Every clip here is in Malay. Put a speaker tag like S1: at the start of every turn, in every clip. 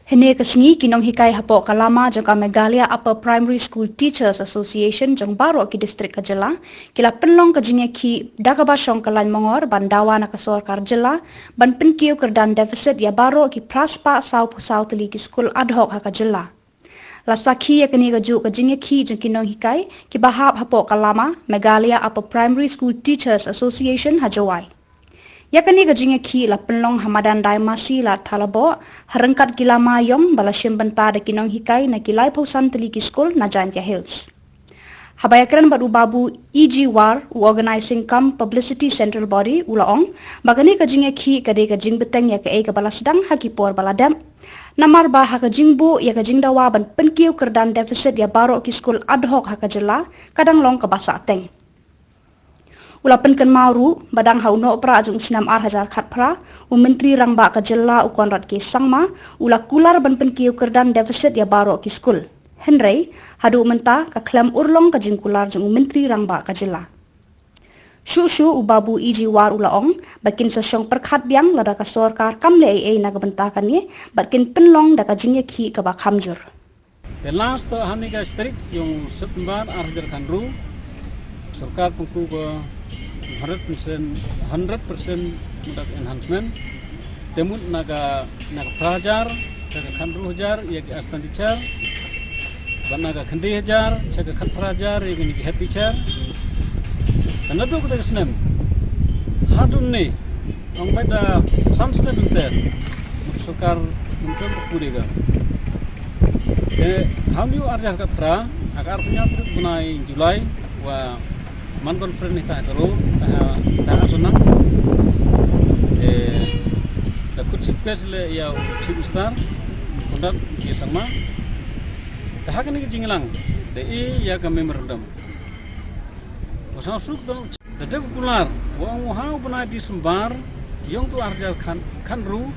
S1: Hene kesngi kinong hikai hapo kalama jangka Megalia Upper Primary School Teachers Association jang baro ki distrik Kajela kila penlong kajinge ki dagaba shong kalan mongor bandawa na kasor karjela ban penkiu kerdan deficit ya baro ki praspa sau pusau teli ki school ad hoc ha Kajela. Lasaki ya kini gaju kajinge ki jang kinong hikai ki bahap hapo kalama Megalia Upper Primary School Teachers Association hajawai. Yakani gajinge ki la penlong hamadan dai masi la thalabo harangkat kila mayom bala benta de kinong hikai na kilai pausan teli ki school na Giant Hills. Habayakran badu babu EG War organizing come publicity central body ulaong bagani gajinge ki kade gajing beteng ya ke bala sedang hakipor baladam namar ba hakajing bu ya gajing dawa ban penkiu kerdan deficit ya baro ki school ad hoc hakajela kadang long ke basa teng. Ulapan kan maru badang hauno pra ajung sinam hajar khat pra menteri rangba Kajela ukon rat ke sangma ula kular ban penkiu kerdan deficit ya baro ki school Henry hadu menta ka klam urlong ka jingkular jung menteri rangba Kajela shu ubabu iji war ulaong bakin sosyong perkhat biang lada ka sorkar kamle na ka benta kan ye bakin penlong da ka jingye ki ka ba khamjur
S2: the last hamni ka strik yung September arjar kanru sarkar pungku ko 100% mudak enhancement temut naga prajar naga khandru hajar ya ki astan teacher naga khandi hajar chaga khat prajar ya ki head teacher tanadu ko snem hadun ne ang bada samsta binter sukar mungkin puriga hamyu arjar ka pra agar punya trip bunai Julai wa man conference ni ta karo ta sunang da kuchip kesle ya chief star kondak ye sama ta hakani ki jinglang de ya ka memorandum wasang suk do da de kular wa ha buna di sumbar yong tu arjar khanru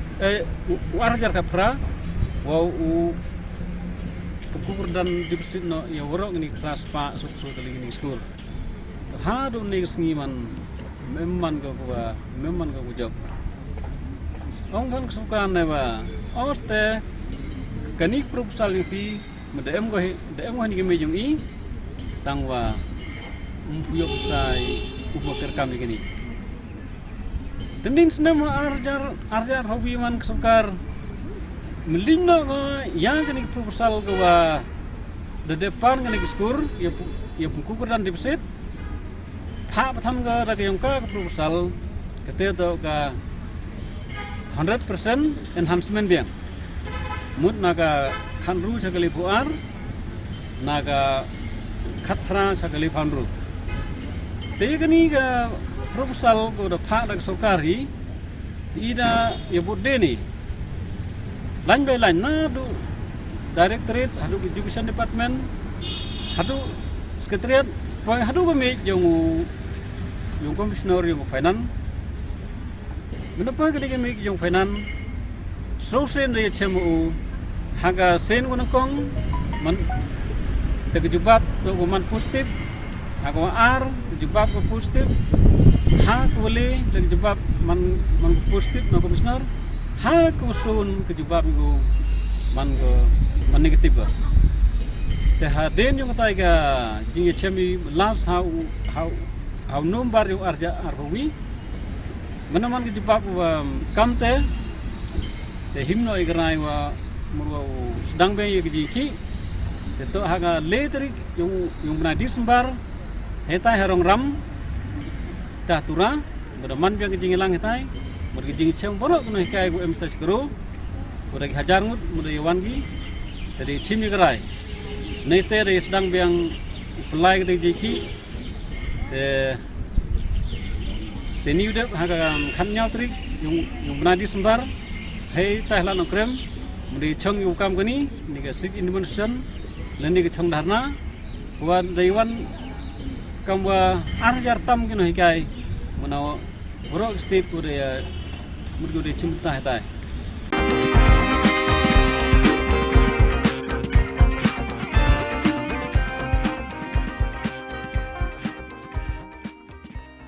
S2: arjar ka pra wa u kukur dan dibesit no ya worok ni kelas pa suk tali ni school hadu ning sengiman memman ko job ong kan kesukaan ne ba oste kanik proposal fi medem ko ni mejung i tangwa umpuyok sai uboker kami gini tending senam arjar hobi man kesukar melinno ko yang kanik proposal ko ba de depan kanik skur ya pungkukur dan deposit Pak Patham ka raga yung ka proposal kete to ka 100% enhancement biang mut naga khanru chagali puar naga khatra chagali phanru te gani ga proposal ko da pha da sarkari ida ya budde ni line by line na du directorate hadu education department hadu secretariat poi hadu ba me yung commissioner yung finance menapa kali me yung finance so sen de chemu haga sen kong man tegujubab to man positif haga ar jubab ko positif ha ko le jubab man positif no commissioner ha ko sun ke jubab go man negatif ba te ha den yung taiga jinge chemi last how number yung arja arwi manaman ki jubab kamte te himno igrai wa murwa sedang be ye ki to haga letrik yung na Disember hetai harong ram ta tura bedaman biang jinge lang hetai murgi jinge chem borok no kai bu emsas gro udah hajar mut mudah yawangi jadi chim igrai nete re sedang biang pelai ke jiki teni udah haga khannya trik yung benadi sembar hei tahla no krem mudi chong yu kam gani ni ga sik invention leni ga chong dharna wa daiwan kam wa arjar tam kino hikai manao borok state ko de murgu de chimta hetai